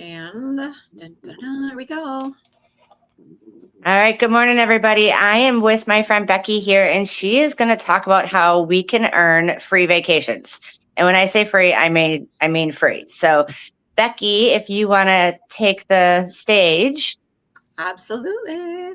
And there we go. All right. Good morning, everybody. I am with my friend Becky here, and she is going to talk about how we can earn free vacations. And when I say free, I mean free. So, Becky, if you want to take the stage. Absolutely.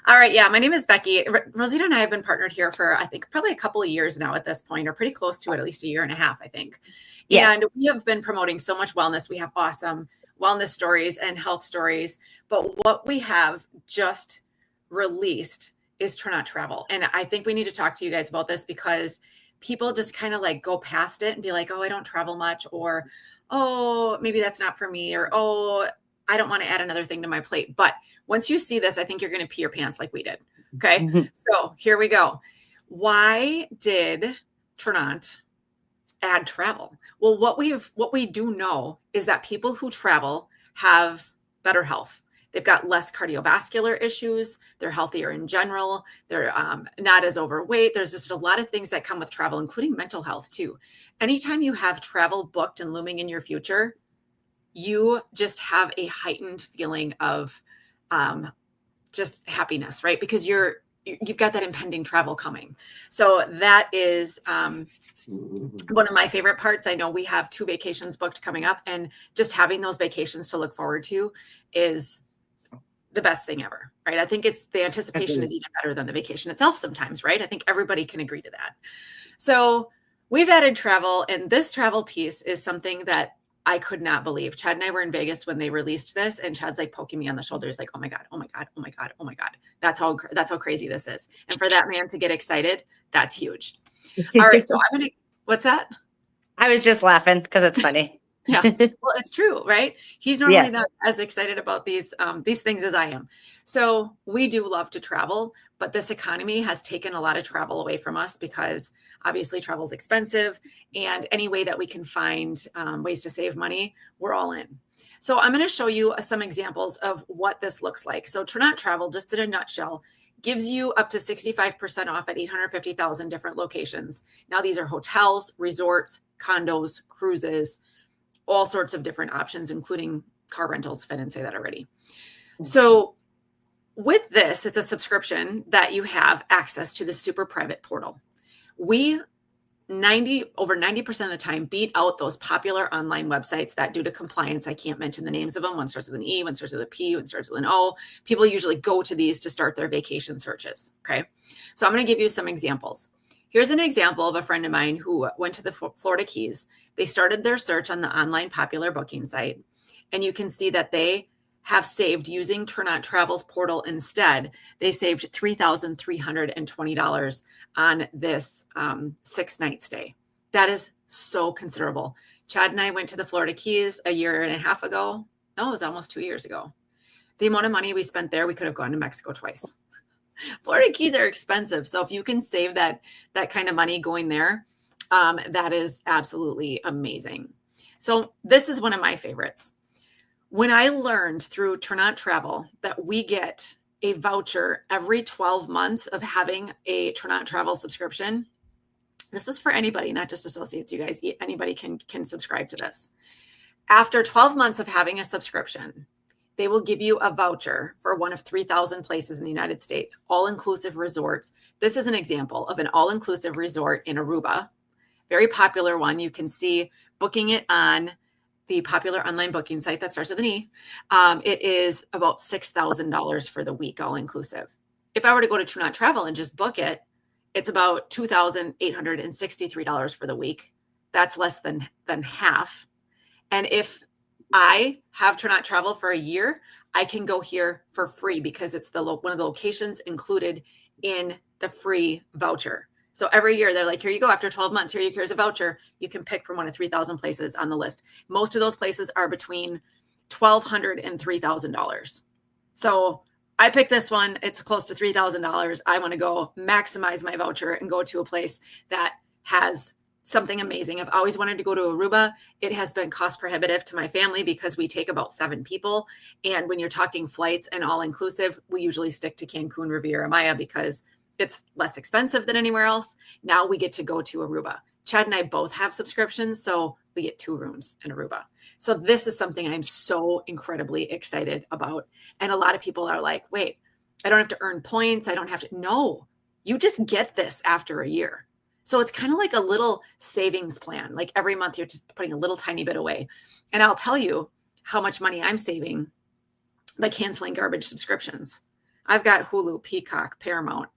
All right. Yeah, my name is Becky. Rosita and I have been partnered here for, I think, probably a couple of years now at this point, or pretty close to it, at least a year and a half, I think. Yes. And we have been promoting so much wellness. We have awesome wellness stories and health stories. But what we have just released is Turn Travel. And I think we need to talk to you guys about this because people just kind of like go past it and be like, oh, I don't travel much, or, oh, maybe that's not for me, or, oh, I don't want to add another thing to my plate. But once you see this, I think you're going to pee your pants like we did. Okay. Mm-hmm. So here we go. Why did Turnant add travel? Well, what we do know is that people who travel have better health. They've got less cardiovascular issues. They're healthier in general. They're not as overweight. There's just a lot of things that come with travel, including mental health too. Anytime you have travel booked and looming in your future, you just have a heightened feeling of just happiness, right? Because you've got that impending travel coming. So that is one of my favorite parts. I know we have 2 vacations booked coming up, and just having those vacations to look forward to is the best thing ever, right? I think it's the anticipation is even better than the vacation itself sometimes, right? I think everybody can agree to that. So we've added travel, and this travel piece is something that I could not believe. Chad and I were in Vegas when they released this, and Chad's like poking me on the shoulders, like, oh my God, oh my God, oh my God, oh my God. That's how crazy this is. And for that man to get excited, that's huge. All right. So what's that? I was just laughing because it's funny. Yeah. Well, it's true, right? He's normally not as excited about these things as I am. So we do love to travel, but this economy has taken a lot of travel away from us because obviously travel is expensive, and any way that we can find ways to save money, we're all in. So I'm going to show you some examples of what this looks like. So Turnant Travel, just in a nutshell, gives you up to 65% off at 850,000 different locations. Now, these are hotels, resorts, condos, cruises, all sorts of different options, including car rentals, if I didn't say that already. So with this, it's a subscription that you have access to the super private portal. We over 90% of the time beat out those popular online websites that, due to compliance, I can't mention the names of them. One starts with an E, one starts with a P, one starts with an O. People usually go to these to start their vacation searches. Okay. So I'm going to give you some examples. Here's an example of a friend of mine who went to the Florida Keys. They started their search on the online popular booking site, and you can see that they have saved, using Turnant Travel's portal instead, they saved $3,320 on this 6-night stay. That is so considerable. Chad and I went to the Florida Keys a year and a half ago. No, it was almost 2 years ago. The amount of money we spent there, we could have gone to Mexico twice. Florida Keys are expensive. So if you can save that kind of money going there, that is absolutely amazing. So this is one of my favorites. When I learned through Turnant Travel that we get a voucher every 12 months of having a Turnant Travel subscription, this is for anybody, not just associates, you guys. Anybody can subscribe to this. After 12 months of having a subscription, they will give you a voucher for one of 3,000 places in the United States, all-inclusive resorts. This is an example of an all-inclusive resort in Aruba, very popular one. You can see booking it on the popular online booking site that starts with an E. It is about $6,000 for the week, all inclusive. If I were to go to Turnant Travel and just book it, it's about $2,863 for the week. That's less than half. And if I have Turnant Travel for a year, I can go here for free because it's one of the locations included in the free voucher. So every year they're like, here you go. After 12 months, here's a voucher. You can pick from one of 3,000 places on the list. Most of those places are between $1,200 and $3,000. So I picked this one. It's close to $3,000. I want to go maximize my voucher and go to a place that has something amazing. I've always wanted to go to Aruba. It has been cost prohibitive to my family because we take about 7 people. And when you're talking flights and all inclusive, we usually stick to Cancun, Riviera Maya, because it's less expensive than anywhere else. Now we get to go to Aruba. Chad and I both have subscriptions, so we get 2 rooms in Aruba. So this is something I'm so incredibly excited about. And a lot of people are like, wait, I don't have to earn points. I don't have to. No, you just get this after a year. So it's kind of like a little savings plan. Like every month you're just putting a little tiny bit away. And I'll tell you how much money I'm saving by canceling garbage subscriptions. I've got Hulu, Peacock, Paramount,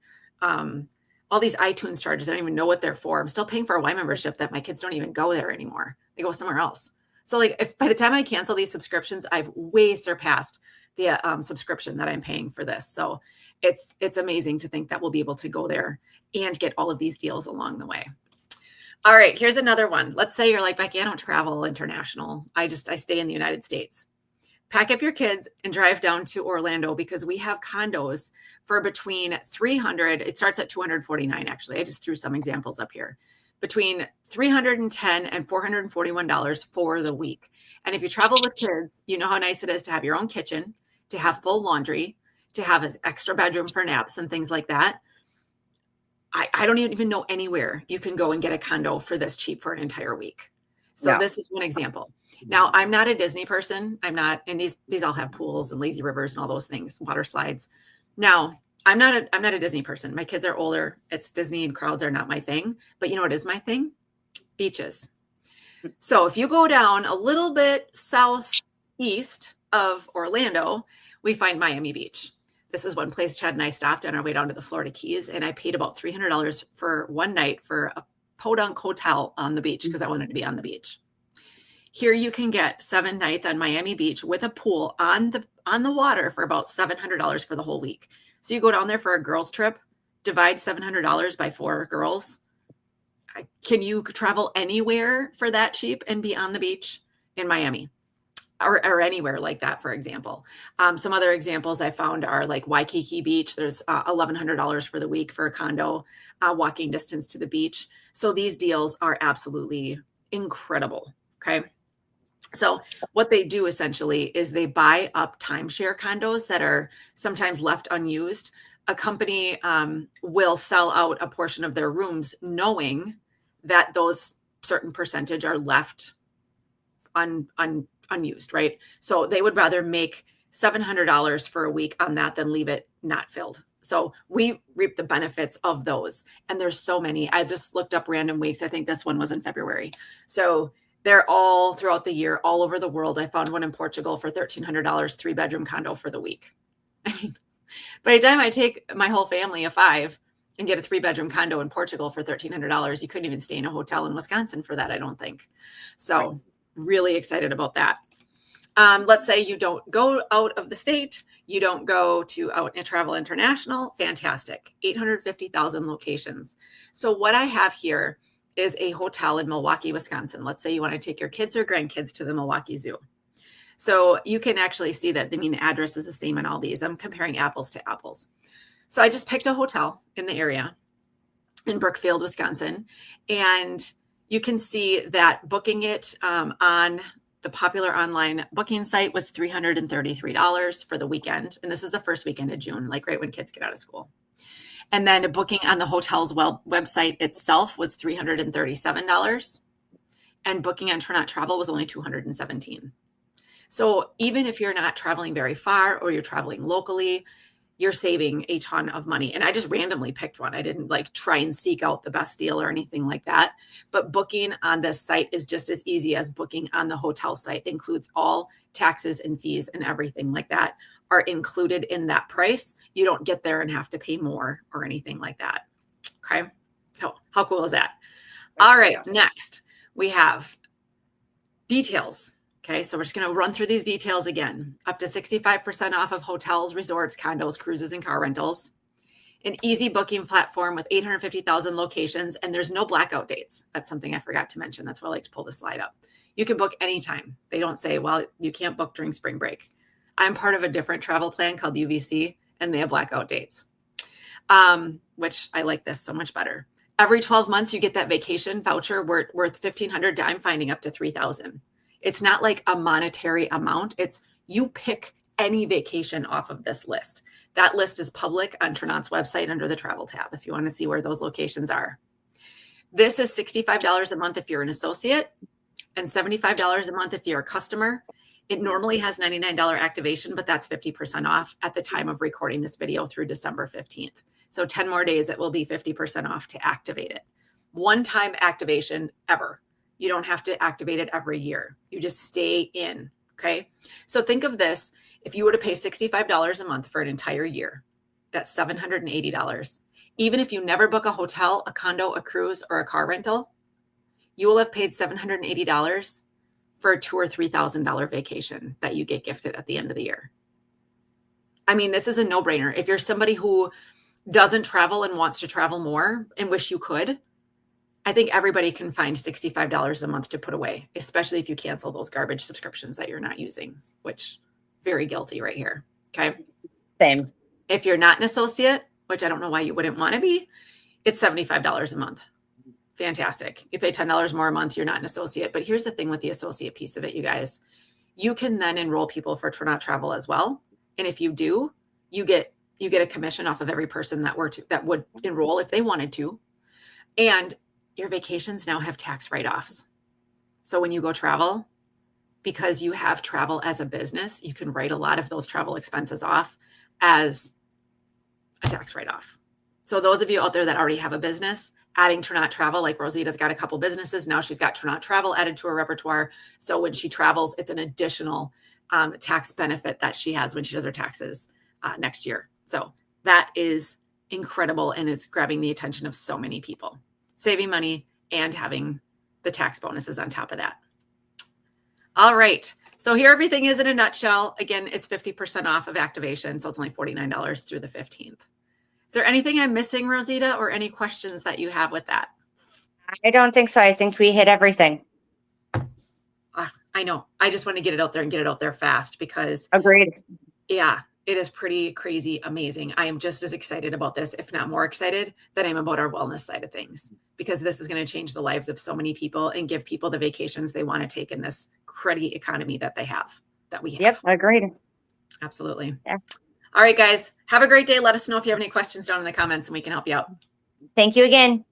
all these iTunes charges. I don't even know what they're for. I'm still paying for a Y membership that my kids don't even go there anymore. They go somewhere else. So like if by the time I cancel these subscriptions, I've way surpassed the subscription that I'm paying for this. So it's amazing to think that we'll be able to go there and get all of these deals along the way. All right, here's another one. Let's say you're like, Becky, I don't travel international. I stay in the United States. Pack up your kids and drive down to Orlando because we have condos for between 300. It starts at 249. Actually, I just threw some examples up here, between $310 and $441 for the week. And if you travel with kids, you know how nice it is to have your own kitchen, to have full laundry, to have an extra bedroom for naps and things like that. I don't even know anywhere you can go and get a condo for this cheap for an entire week. So this is one example. Now, I'm not a Disney person. I'm not, and these all have pools and lazy rivers and all those things, water slides. Now, I'm not a Disney person. My kids are older. It's Disney and crowds are not my thing. But you know what is my thing? Beaches. So if you go down a little bit southeast of Orlando, we find Miami Beach. This is one place Chad and I stopped on our way down to the Florida Keys, and I paid about $300 for one night for a podunk hotel on the beach because I wanted to be on the beach. Here you can get 7 nights on Miami Beach with a pool on the water for about $700 for the whole week. So you go down there for a girls trip, divide $700 by 4 girls. Can you travel anywhere for that cheap and be on the beach in Miami? Or anywhere like that, for example. Some other examples I found are like Waikiki Beach. There's $1,100 for the week for a condo, walking distance to the beach. So these deals are absolutely incredible. Okay. So what they do essentially is they buy up timeshare condos that are sometimes left unused. A company will sell out a portion of their rooms knowing that those certain percentage are left unused, right? So they would rather make $700 for a week on that than leave it not filled. So we reap the benefits of those. And there's so many. I just looked up random weeks. I think this one was in February. So they're all throughout the year, all over the world. I found one in Portugal for $1,300, 3-bedroom condo for the week. I mean, by the time I take my whole family of 5 and get a 3-bedroom condo in Portugal for $1,300, you couldn't even stay in a hotel in Wisconsin for that, I don't think. So really excited about that. Let's say you don't go out of the state, you don't go to out and travel international. Fantastic. 850,000 locations. So what I have here is a hotel in Milwaukee, Wisconsin. Let's say you want to take your kids or grandkids to the Milwaukee Zoo. So you can actually see that, the address is the same on all these. I'm comparing apples to apples. So I just picked a hotel in the area in Brookfield, Wisconsin. And you can see that booking it on the popular online booking site was $333 for the weekend. And this is the first weekend of June, like right when kids get out of school. And then booking on the hotel's website itself was $337. And booking on Tronaut Travel was only $217. So even if you're not traveling very far or you're traveling locally, you're saving a ton of money. And I just randomly picked one. I didn't try and seek out the best deal or anything like that. But booking on this site is just as easy as booking on the hotel site. It includes all taxes and fees and everything like that are included in that price. You don't get there and have to pay more or anything like that. Okay. So how cool is that? All right. Next, we have details. Okay, so we're just going to run through these details again. Up to 65% off of hotels, resorts, condos, cruises, and car rentals. An easy booking platform with 850,000 locations, and there's no blackout dates. That's something I forgot to mention. That's why I like to pull the slide up. You can book anytime. They don't say, well, you can't book during spring break. I'm part of a different travel plan called UVC, and they have blackout dates, which I like this so much better. Every 12 months, you get that vacation voucher worth $1,500 to I'm finding up to $3,000. It's not like a monetary amount. It's you pick any vacation off of this list. That list is public on Tronaut's website under the travel tab if you want to see where those locations are. This is $65 a month if you're an associate, and $75 a month if you're a customer. It normally has $99 activation, but that's 50% off at the time of recording this video through December 15th. So 10 more days, it will be 50% off to activate it. One-time activation ever. You don't have to activate it every year. You just stay in, okay? So think of this. If you were to pay $65 a month for an entire year, that's $780. Even if you never book a hotel, a condo, a cruise, or a car rental, you will have paid $780 for a $2,000 or $3,000 vacation that you get gifted at the end of the year. I mean, this is a no-brainer. If you're somebody who doesn't travel and wants to travel more and wish you could, I think everybody can find $65 a month to put away, especially if you cancel those garbage subscriptions that you're not using, which very guilty right here. Okay. Same. If you're not an associate, which I don't know why you wouldn't want to be, it's $75 a month. Fantastic. You pay $10 more a month, you're not an associate. But here's the thing with the associate piece of it, you guys. You can then enroll people for Not Travel as well. And if you do, you get a commission off of every person that would enroll if they wanted to. And your vacations now have tax write-offs. So when you go travel, because you have travel as a business, you can write a lot of those travel expenses off as a tax write-off. So those of you out there that already have a business, adding Not Travel, like Rosita's got a couple businesses. Now she's got Not Travel added to her repertoire. So when she travels, it's an additional tax benefit that she has when she does her taxes next year. So that is incredible and is grabbing the attention of so many people. Saving money and having the tax bonuses on top of that. All right. So here everything is in a nutshell. Again, it's 50% off of activation. So it's only $49 through the 15th. Is there anything I'm missing, Rosita, or any questions that you have with that? I don't think so. I think we hit everything. I know. I just want to get it out there and get it out there fast because Agreed. Yeah, it is pretty crazy, amazing. I am just as excited about this, if not more excited, than I am about our wellness side of things, because this is going to change the lives of so many people and give people the vacations they want to take in this cruddy economy that we have. Yep, agreed. Absolutely. Yeah. All right, guys, have a great day. Let us know if you have any questions down in the comments and we can help you out. Thank you again.